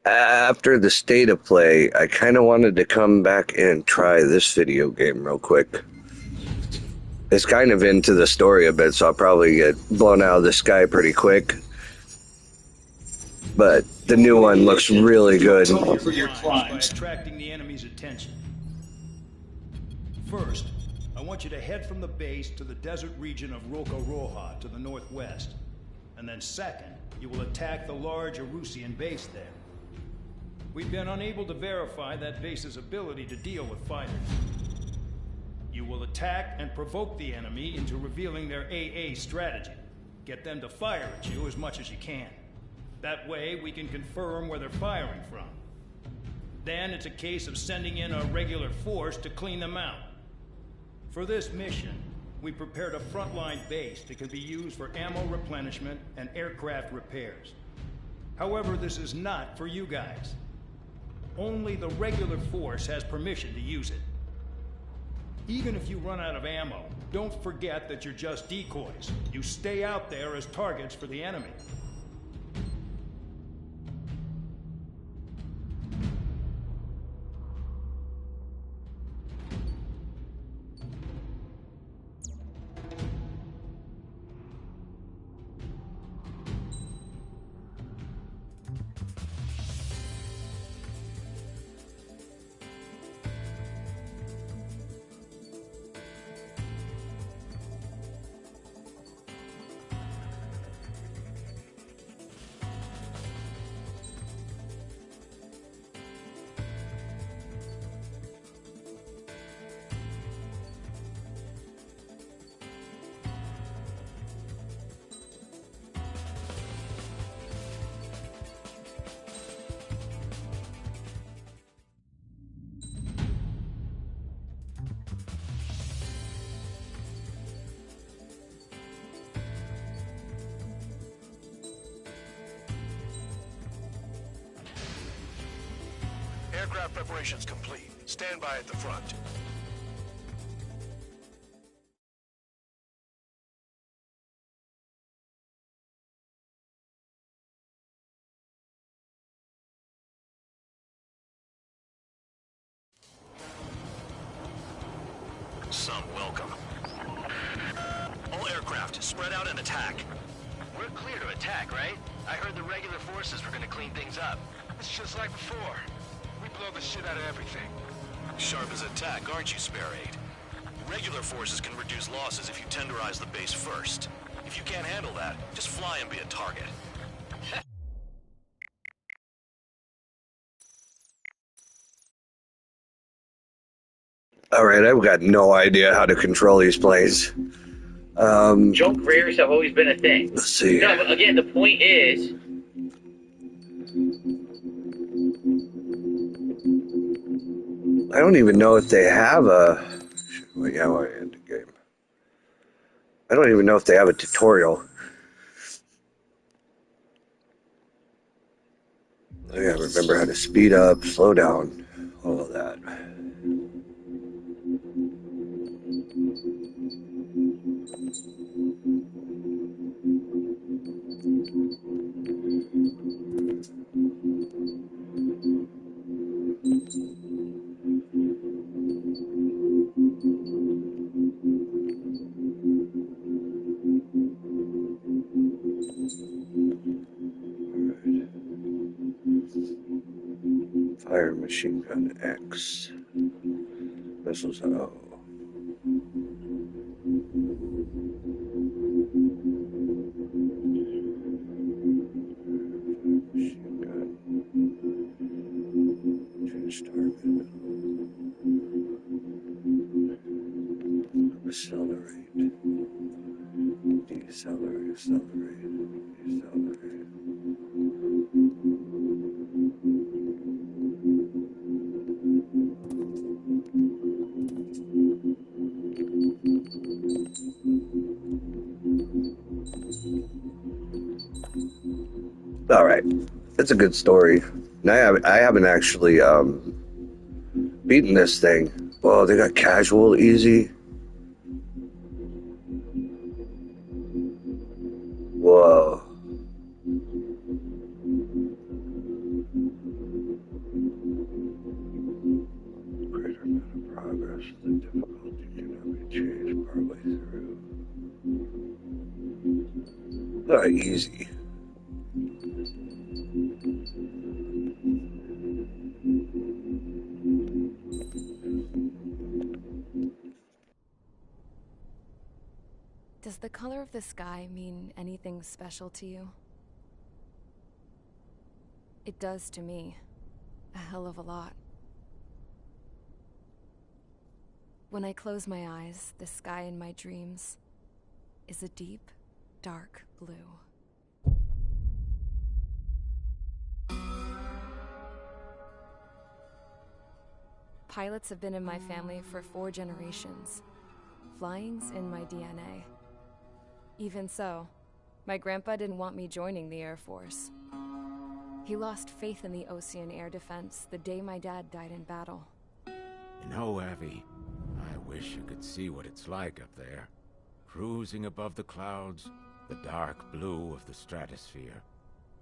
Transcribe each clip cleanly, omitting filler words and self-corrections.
After the state of play, I kind of wanted to come back and try this video game real quick. It's kind of into the story a bit, so I'll probably get blown out of the sky pretty quick. But the new one looks really good. For your crimes by attracting the enemy's attention. First, I want you to head from the base to the desert region of Roca-Roja to the northwest. And then second, you will attack the large Arusian base there. We've been unable to verify that base's ability to deal with fighters. You will attack and provoke the enemy into revealing their AA strategy. Get them to fire at you as much as you can. That way, we can confirm where they're firing from. Then it's a case of sending in a regular force to clean them out. For this mission, we prepared a frontline base that can be used for ammo replenishment and aircraft repairs. However, this is not for you guys. Only the regular force has permission to use it. Even if you run out of ammo, don't forget that you're just decoys. You stay out there as targets for the enemy. Aircraft preparations complete. Stand by at the front. Some welcome. All aircraft, spread out and attack. We're clear to attack, right? I heard the regular forces were gonna clean things up. It's just like before. We blow the shit out of everything. Sharp as a tack, aren't you, Spare Aid? Regular forces can reduce losses if you tenderize the base first. If you can't handle that, just fly and be a target. Alright, I've got no idea how to control these planes. Junk rares have always been a thing. Let's see. No, but again, the point is... I don't even know if they have a... Well, yeah, we're in the game. I don't even know if they have a tutorial. I gotta remember how to speed up, slow down, all of that. Fire machine gun X. Missiles O. Machine gun. Change target. Accelerate. Decelerate. Accelerate. Decelerate. All right, that's a good story. And I haven't actually beaten this thing. Well, they got casual, easy. Whoa. Easy. Does the color of the sky mean anything special to you? It does to me. A hell of a lot. When I close my eyes, the sky in my dreams is a deep, dark blue. Pilots have been in my family for 4 generations. Flying's in my DNA. Even so, my grandpa didn't want me joining the Air Force. He lost faith in the Ocean Air Defense the day my dad died in battle. You know, Abby, I wish you could see what it's like up there. Cruising above the clouds, the dark blue of the stratosphere.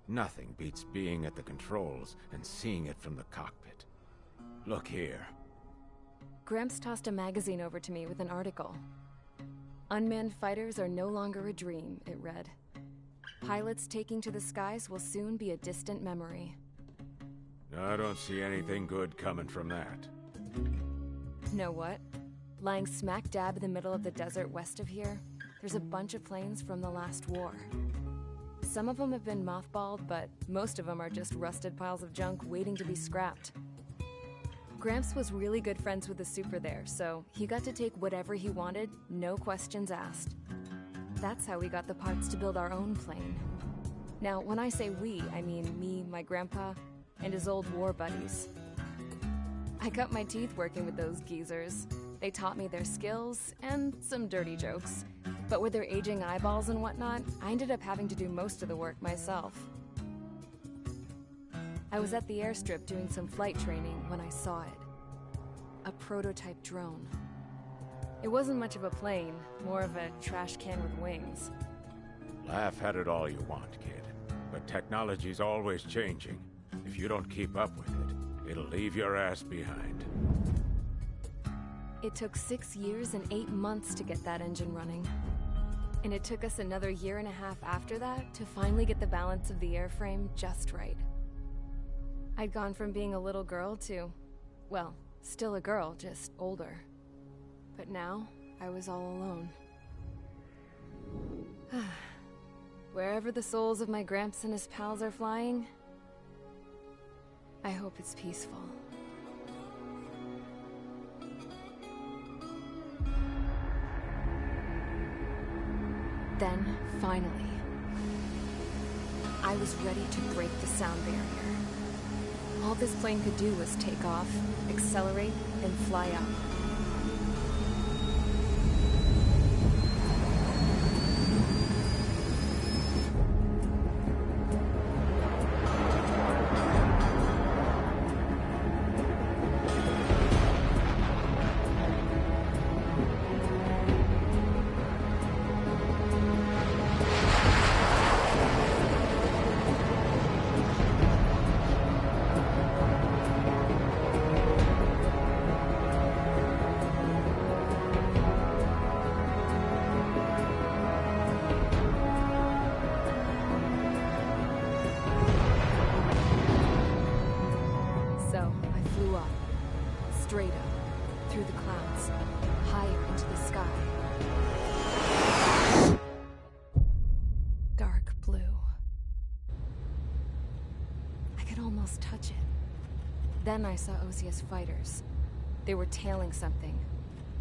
Nothing beats being at the controls and seeing it from the cockpit. Look here. Gramps tossed a magazine over to me with an article. Unmanned fighters are no longer a dream, it read. Pilots taking to the skies will soon be a distant memory. I don't see anything good coming from that. Know what? Lying smack dab in the middle of the desert west of here, there's a bunch of planes from the last war. Some of them have been mothballed, but most of them are just rusted piles of junk waiting to be scrapped. Gramps was really good friends with the super there, so he got to take whatever he wanted, no questions asked. That's how we got the parts to build our own plane. Now, when I say we, I mean me, my grandpa, and his old war buddies. I cut my teeth working with those geezers. They taught me their skills, and some dirty jokes. But with their aging eyeballs and whatnot, I ended up having to do most of the work myself. I was at the airstrip doing some flight training when I saw it. A prototype drone. It wasn't much of a plane, more of a trash can with wings. Laugh at it all you want, kid. But technology's always changing. If you don't keep up with it, it'll leave your ass behind. It took 6 years and 8 months to get that engine running. And it took us another 1.5 years after that to finally get the balance of the airframe just right. I'd gone from being a little girl to, well, still a girl, just older. But now, I was all alone. Wherever the souls of my Gramps and his pals are flying, I hope it's peaceful. Then, finally, I was ready to break the sound barrier. All this plane could do was take off, accelerate, and fly up. Straight up, through the clouds, higher into the sky. Dark blue. I could almost touch it. Then I saw Osius fighters. They were tailing something.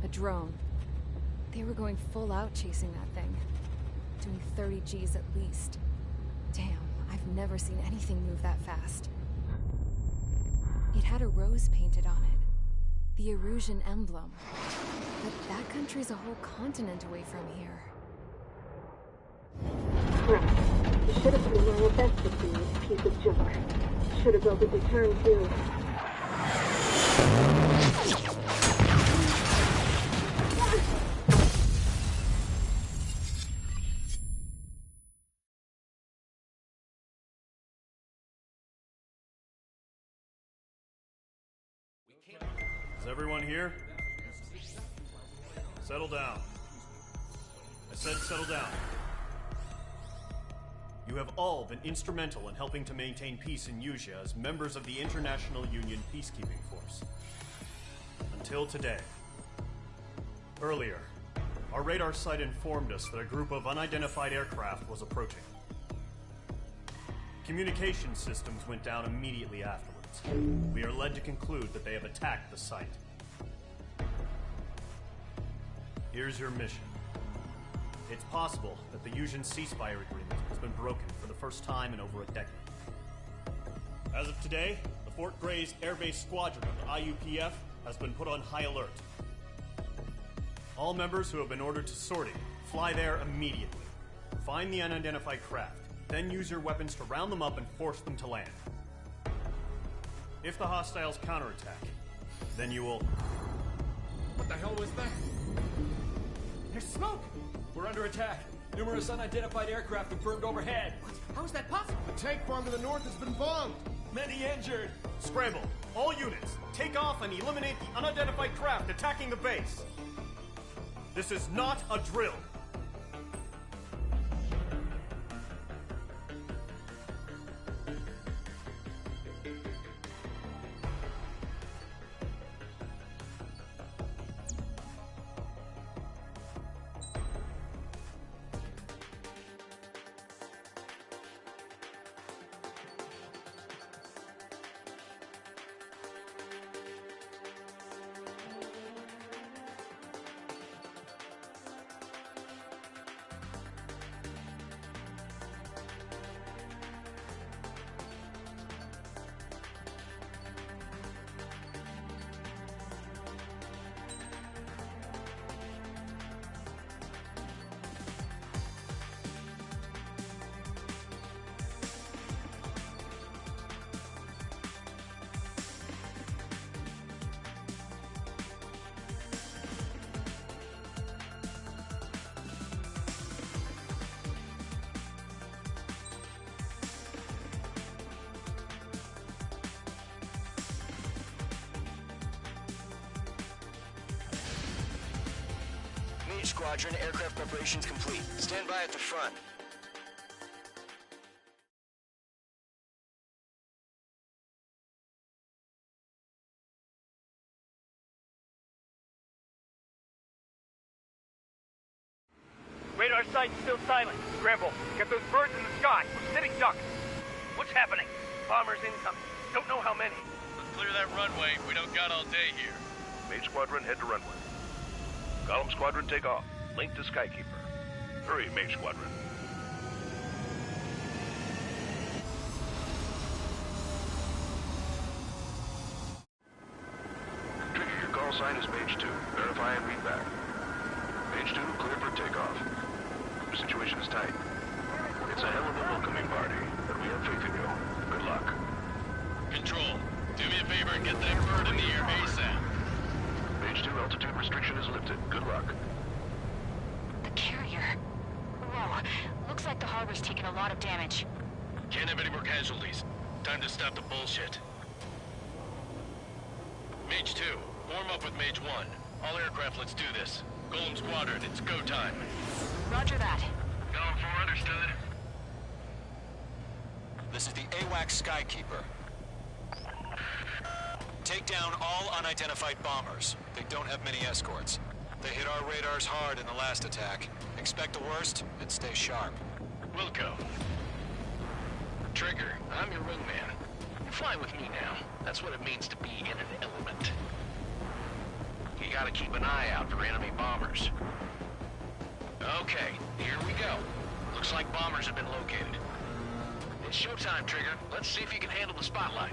A drone. They were going full out chasing that thing. Doing 30 Gs at least. Damn, I've never seen anything move that fast. It had a rose painted on it. The Erusian emblem. But that country's a whole continent away from here. Crap. You should have been wearing a vest with you, you piece of junk. Should have built a deterrent too. Is everyone here? Settle down. I said settle down. You have all been instrumental in helping to maintain peace in Yuzha as members of the International Union Peacekeeping Force. Until today. Earlier, our radar site informed us that a group of unidentified aircraft was approaching. Communication systems went down immediately afterwards. We are led to conclude that they have attacked the site. Here's your mission. It's possible that the Yuzhan ceasefire agreement has been broken for the first time in over a decade. As of today, the Fort Grays Air Base Squadron of the IUPF has been put on high alert. All members who have been ordered to sortie, fly there immediately. Find the unidentified craft, then use your weapons to round them up and force them to land. If the hostiles counterattack, then you will... What the hell was that? There's smoke! We're under attack. Numerous unidentified aircraft have burned overhead. What? How is that possible? The tank farm to the north has been bombed. Many injured. Scramble. All units, take off and eliminate the unidentified craft attacking the base. This is not a drill. Squadron, aircraft preparations complete. Stand by at the front. Radar site's still silent. Scramble. Get those birds in the sky. We're sitting ducks. What's happening? Bombers incoming. Don't know how many. Let's clear that runway. We don't got all day here. Mage Squadron, head to runway. Column Squadron, take off. Link to Skykeeper. Hurry, Mage Squadron. Trigger, your call sign is Mage 2. Verify and read back. Mage 2, clear for takeoff. The situation is tight. It's a hell of a welcoming party, but we have faith in you. Good luck. Control, do me a favor and get that bird in the air ASAP. Mage 2, altitude restriction is lifted. Good luck. The carrier. Whoa. Looks like the harbor's taken a lot of damage. Can't have any more casualties. Time to stop the bullshit. Mage 2, warm up with Mage 1. All aircraft, let's do this. Golem Squadron, it's go time. Roger that. Going for understood. This is the AWACS Skykeeper. Take down all unidentified bombers. They don't have many escorts. They hit our radars hard in the last attack. Expect the worst and stay sharp. Wilco. Trigger, I'm your wingman. You fly with me now. That's what it means to be in an element. You gotta keep an eye out for enemy bombers. Okay, here we go. Looks like bombers have been located. It's showtime, Trigger. Let's see if you can handle the spotlight.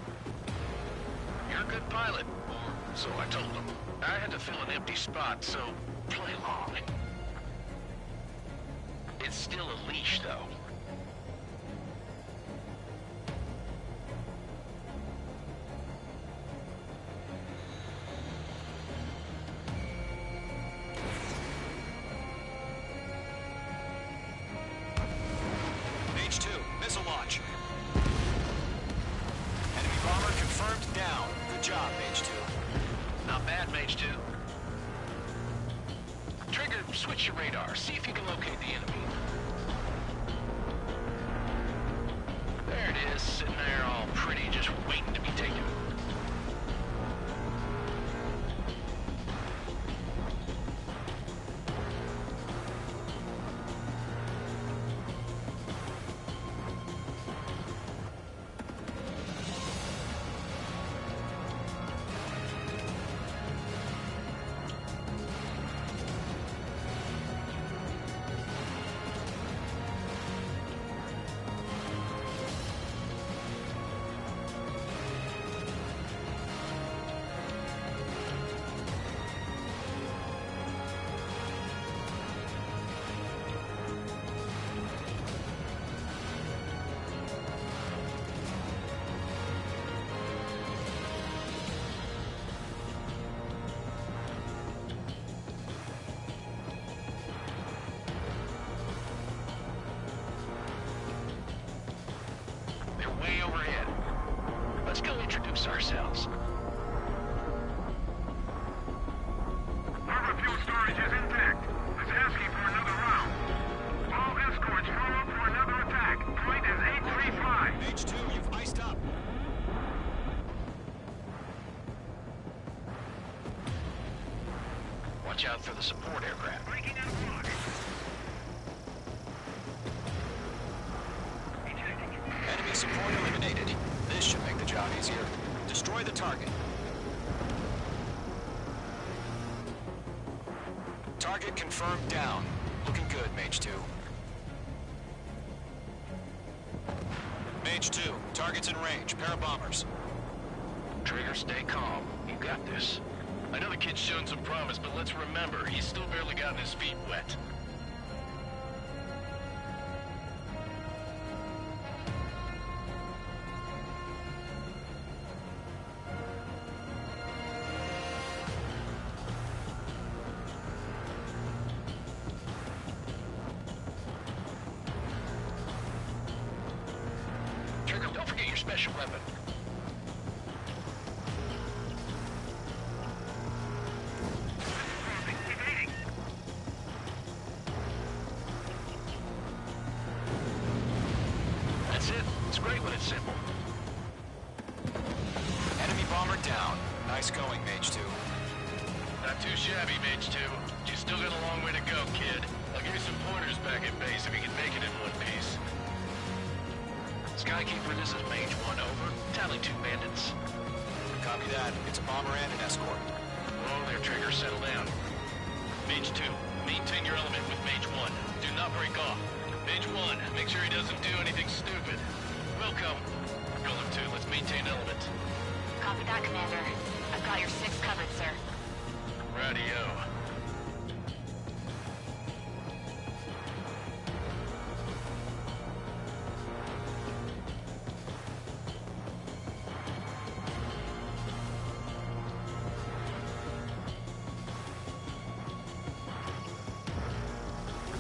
You're a good pilot, or so I told them. I had to fill an empty spot, so play along. It's still a leash, though. Mage 2, missile launch. Enemy bomber confirmed down. Good job, Mage 2. Not bad, Mage 2. Trigger, switch your radar. See if you can locate the enemy. it is, sitting there all pretty, just waiting to be taken. Way overhead. Let's go introduce ourselves. Harbor fuel storage is intact. It's asking for another round. All escorts form up for another attack. Point is 835. H2, you've iced up. Watch out for the support aircraft. Breaking out of block. Enemy support eliminated. This should make the job easier. Destroy the target. Target confirmed down. Looking good, Mage 2. Mage 2, target's in range. Pair of bombers. Trigger, stay calm. You got this. I know the kid's shown some promise, but let's remember, he's still barely gotten his feet wet. Trigger, don't forget your special weapon. That's it. It's great when it's simple. Enemy bomber down. Nice going, Mage 2. Not too shabby, Mage 2. You still got a long way to go, kid. I'll give you some pointers back at base if you can make it in one piece. Skykeeper, this is Mage 1, over. Tally 2 bandits. Copy that. It's a bomber and an escort. Whoa there, Trigger. Settle down. Mage 2, maintain your element with Mage 1. Do not break off. Mage 1, make sure he doesn't do anything stupid. Welcome. Golem 2, let's maintain element. Copy that, Commander. I've got your 6 covered, sir. Radio.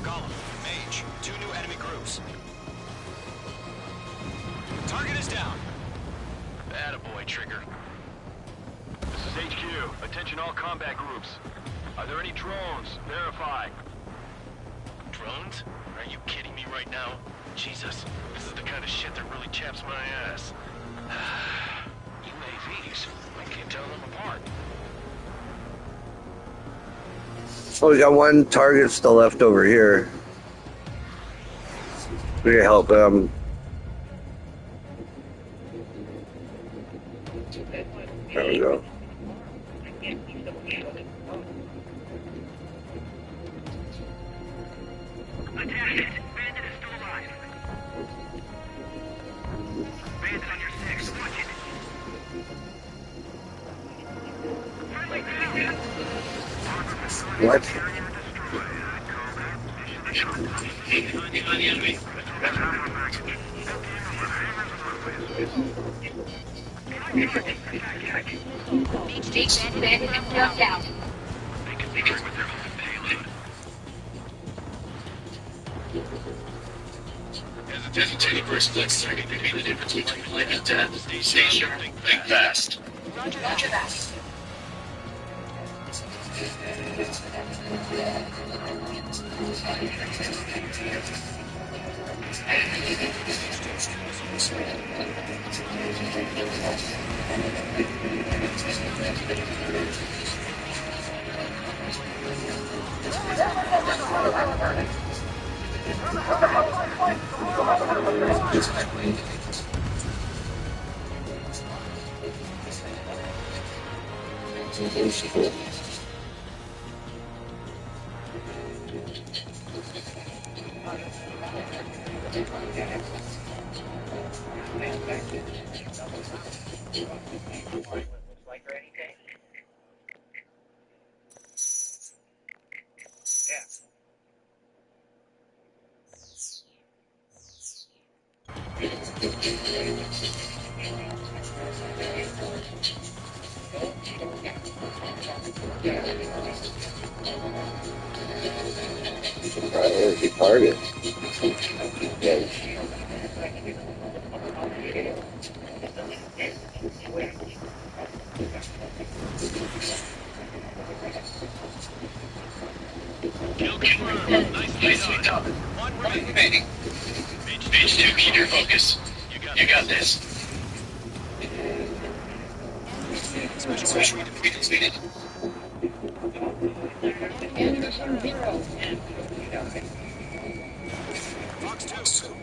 Golem, Mage, 2 new enemy groups. Target is down. Attaboy, Trigger. This is HQ. Attention all combat groups. Are there any drones? Verify. Drones? Are you kidding me right now? Jesus, this is the kind of shit that really chaps my ass. UAVs. I can't tell them apart. So we got one target still left over here. We can help them. There we go. Attack! Bandit is still alive. Bandit on your 6. Watch it. What? Hesitating for a split second could be the difference between life and death. Stay sharp, think fast. Roger that. Priority target. Yeah. Kill confirmed. Nicely done. One remaining. Page 2, keep your focus. You got this. Special completed. Fox 2.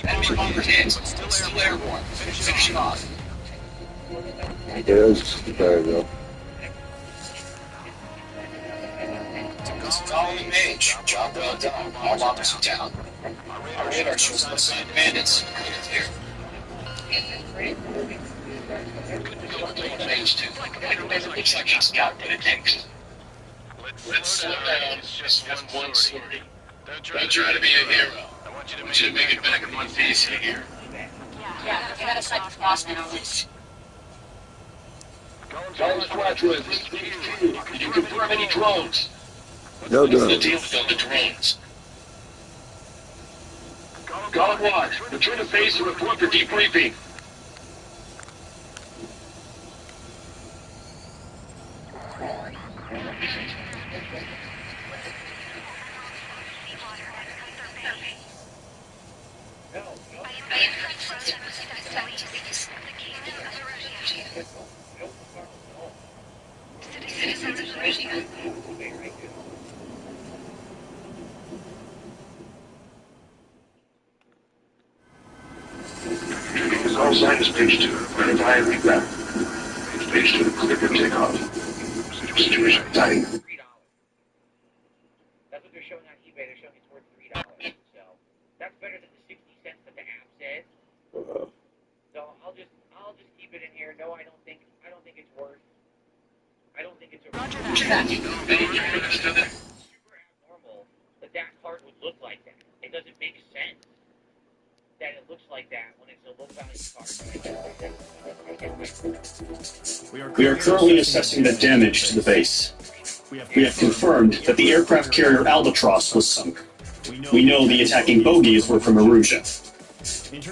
Enemy bomber hit, but still airborne. Finish it off. Yes, there we go. Follow the page. Job well done. All bombers are down. Our radar shows unassigned bandits. Clear. Page 2. Looks like he's got what it takes. Let's slow down. Just one sortie. Don't try to be a hero. I want you to make it back in one piece here. Yeah, I got a sight for Boston on this. Collins Quadrant, did you confirm any drones? No What's the drones. deal with all the drones? Column 1, return to base to report for debriefing. Call sign is page 2. Verify and read back. Page 2, clear for takeoff. Situation tight. $3. That's what they're showing on eBay. They're showing it's worth $3. So that's better than the 60 cents that the app said. So I'll just keep it in here. No, I don't think it's worth. I don't think it's a Roger that. that. Super abnormal that card would look like that. It doesn't make sense that it looks like that when it's a low value card. We are currently assessing the damage to the base. We have confirmed that the aircraft carrier Albatross was sunk. We know the attacking bogies were from Aruja.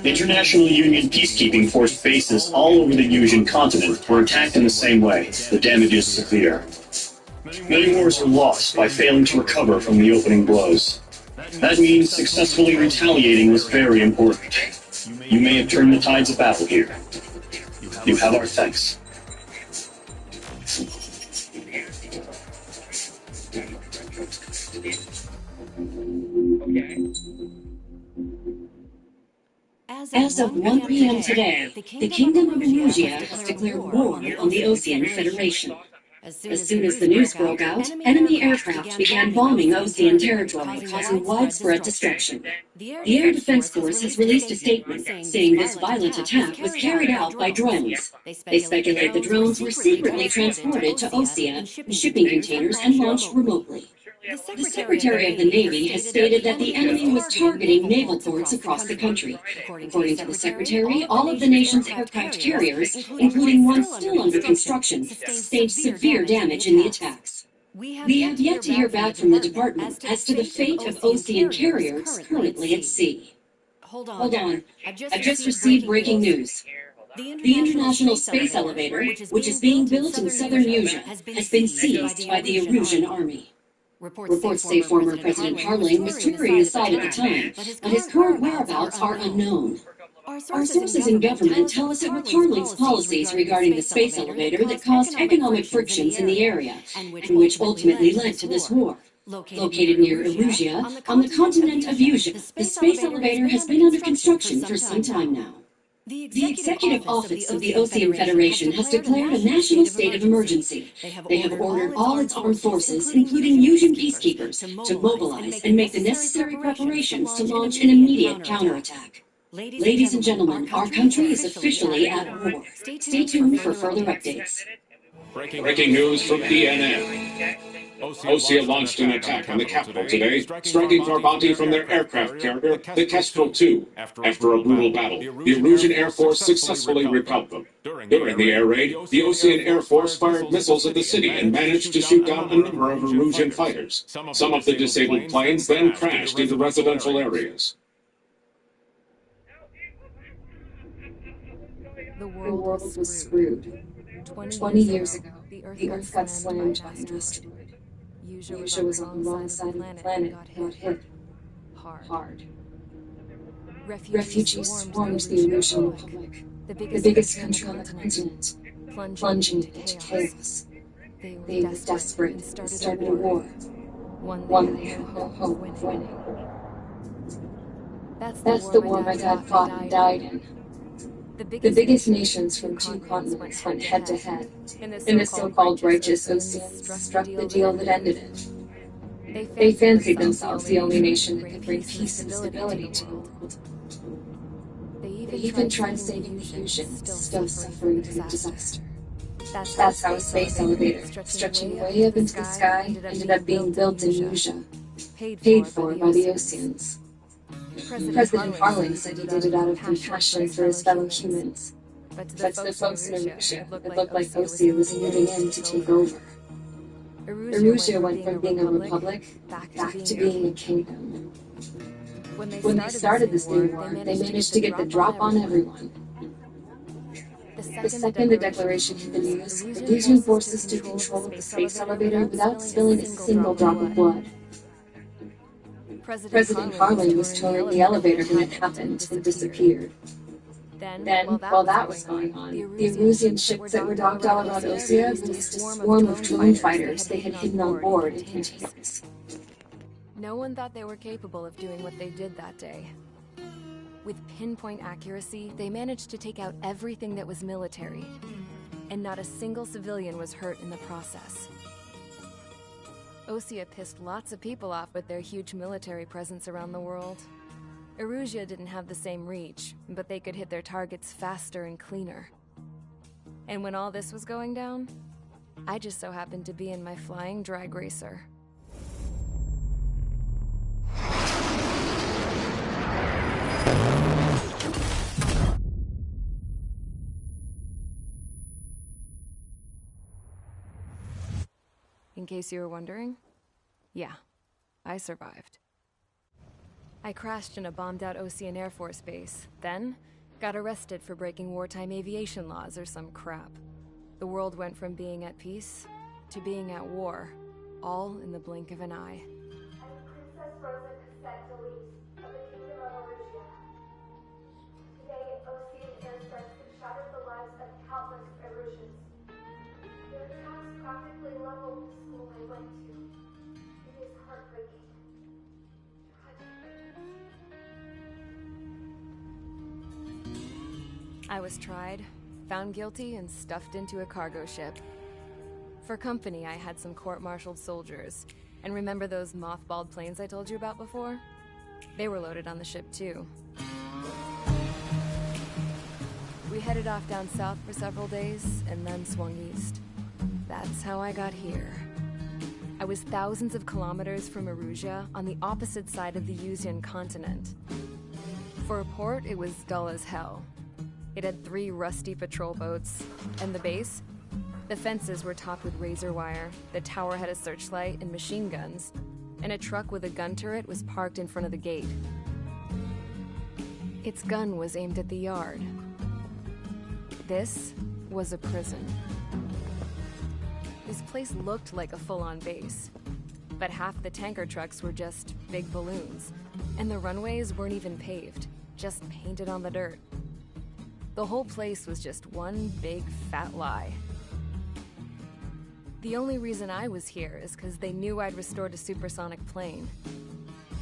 International Union peacekeeping force bases all over the Yusian continent were attacked in the same way. The damage is severe. Many wars are lost by failing to recover from the opening blows. That means successfully retaliating was very important. You may have turned the tides of battle here. You have our thanks. As of 1 p.m. today, the Kingdom of Arusia has declared war on the Osean Federation. As soon as the news broke out, enemy aircraft began bombing Osean territory, causing widespread destruction. The Air Defense Force has released a statement saying this violent attack was carried out by drones. They speculate the drones were secretly transported to Osea in shipping containers and launched remotely. The Secretary of the Navy has stated that the enemy was targeting naval ports across the country. According to the Secretary, all of the nation's aircraft carriers, including one still under construction, sustained severe damage in the attacks. We have yet to hear back from the department as to the fate of Osean carriers currently at sea. Hold on. I've just received breaking news. The International Space Elevator, which is being built in southern Yusia, has been seized by the Erusian army. Reports say former President Harling was touring the site at the time, but his current whereabouts are unknown. Our sources in government tell us it was Harling's policies regarding the space elevator that caused economic frictions in the area, and which ultimately led to this war. Located near Erusia, on the continent of Usia, the space elevator has been under construction for some time now. The Executive Office of the Ocean Federation has declared a national state of emergency. They have ordered all its armed forces, including Usian peacekeepers, to mobilize and make the necessary preparations to launch an immediate counterattack. Ladies and gentlemen, our country is officially at war. Stay tuned for further updates. Breaking news from PNN. Osea launched an attack on the capital today, striking for bounty from their aircraft carrier, the Kestrel II. After a brutal battle, the Erusian Air Force successfully repelled them. During the air raid, the Ocean Air Force fired missiles at the city and managed to shoot down a number of Erusian fighters. Some of the disabled planes then crashed into residential areas. The world was screwed. 20 years ago, the Earth got slammed by an asteroid. Usia was on the wrong side of the planet and got hit hard. Refugees swarmed the Erusian Republic, the biggest country on the continent, plunging into chaos. They were desperate and started a war, one they had no hope of winning. That's the war my dad fought and died in. The biggest nations from two continents went head-to-head, and the so-called righteous Oceans struck the deal that ended it. They fancied themselves the only nation that could bring peace and stability to the world. They even tried saving the Usians, still suffering from disaster. That's how a space elevator, stretching way up into the sky, ended up being built in Usia, paid for by the Oceans. President Harling said he did it out of compassion for his fellow humans. But to the folks in Erusia, it looked like Osea was moving in to take over. Erusia went from being a republic back to being a kingdom. When they started this new war, they managed to get the drop on everyone. The second the declaration had been used, Erusian forces took control of the space elevator without spilling a single drop of blood. President Harling was touring the elevator when it happened and disappeared. Then, while that was going on, the Erusian ships that were docked all around Osea released a swarm of drone fighters they had hidden on board in containers. No one thought they were capable of doing what they did that day. With pinpoint accuracy, they managed to take out everything that was military, and not a single civilian was hurt in the process. Osea pissed lots of people off with their huge military presence around the world. Erusia didn't have the same reach, but they could hit their targets faster and cleaner. And when all this was going down, I just so happened to be in my flying drag racer. In case you were wondering, yeah, I survived. I crashed in a bombed-out Ocean Air Force base, then got arrested for breaking wartime aviation laws or some crap. The world went from being at peace to being at war, all in the blink of an eye. Princess Rosa Cassette Delete of the Kingdom of Erusia. Today, Ocean airstrikes have shattered the lives of countless Erusians. Their attacks practically leveled the school I went to. It is heartbreaking. I was tried, found guilty, and stuffed into a cargo ship. For company, I had some court-martialed soldiers. And remember those mothballed planes I told you about before? They were loaded on the ship, too. We headed off down south for several days, and then swung east. That's how I got here. I was thousands of kilometers from Erusia, on the opposite side of the Usian continent. For a port, it was dull as hell. It had 3 rusty patrol boats, and the base? The fences were topped with razor wire, the tower had a searchlight and machine guns, and a truck with a gun turret was parked in front of the gate. Its gun was aimed at the yard. This was a prison. This place looked like a full-on base. But half the tanker trucks were just big balloons, and the runways weren't even paved, just painted on the dirt. The whole place was just one big fat lie. The only reason I was here is because they knew I'd restored a supersonic plane.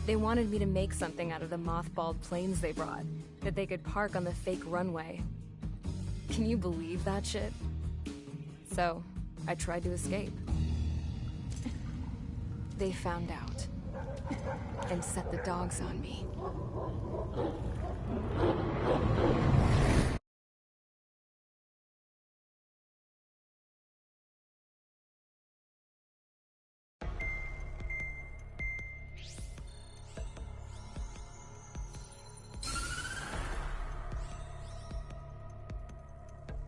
They wanted me to make something out of the mothballed planes they brought, that they could park on the fake runway. Can you believe that shit? So, I tried to escape. They found out, and set the dogs on me.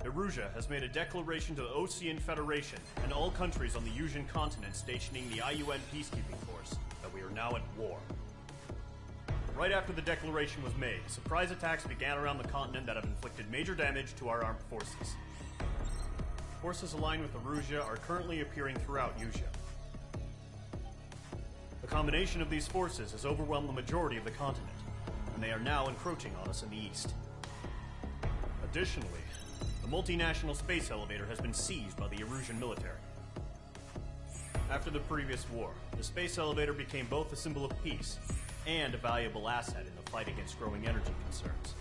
Erusia has made a declaration to the Ocean Federation and all countries on the Yusian continent stationing the IUN peacekeeping force that we are now at war. Right after the declaration was made, surprise attacks began around the continent that have inflicted major damage to our armed forces. Forces aligned with Erusia are currently appearing throughout Yusia. The combination of these forces has overwhelmed the majority of the continent, and they are now encroaching on us in the east. Additionally, the multinational space elevator has been seized by the Erusian military. After the previous war, the space elevator became both a symbol of peace and a valuable asset in the fight against growing energy concerns.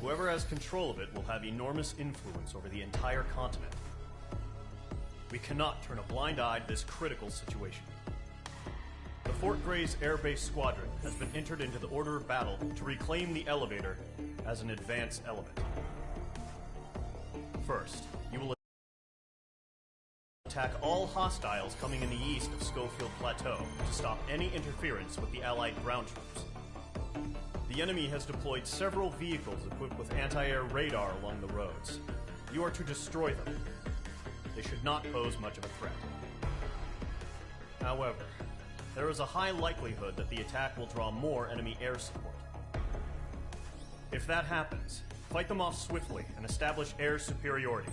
Whoever has control of it will have enormous influence over the entire continent. We cannot turn a blind eye to this critical situation. The Fort Gray's Air Base Squadron has been entered into the order of battle to reclaim the elevator as an advance element. First, you will attack all hostiles coming in the east of Schofield Plateau to stop any interference with the Allied ground troops. The enemy has deployed several vehicles equipped with anti-air radar along the roads. You are to destroy them. They should not pose much of a threat. However, there is a high likelihood that the attack will draw more enemy air support. If that happens, fight them off swiftly and establish air superiority.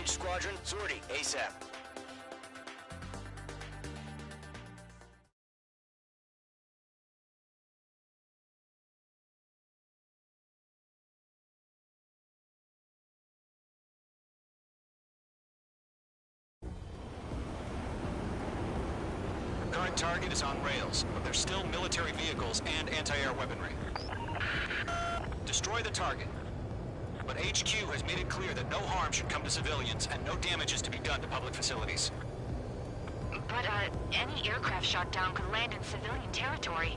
Squadron, Zordi, ASAP. Current target is on rails, but there's still military vehicles and anti-air weaponry. Destroy the target. But HQ has made it clear that no harm should come to civilians and no damage is to be done to public facilities. But, any aircraft shot down could land in civilian territory.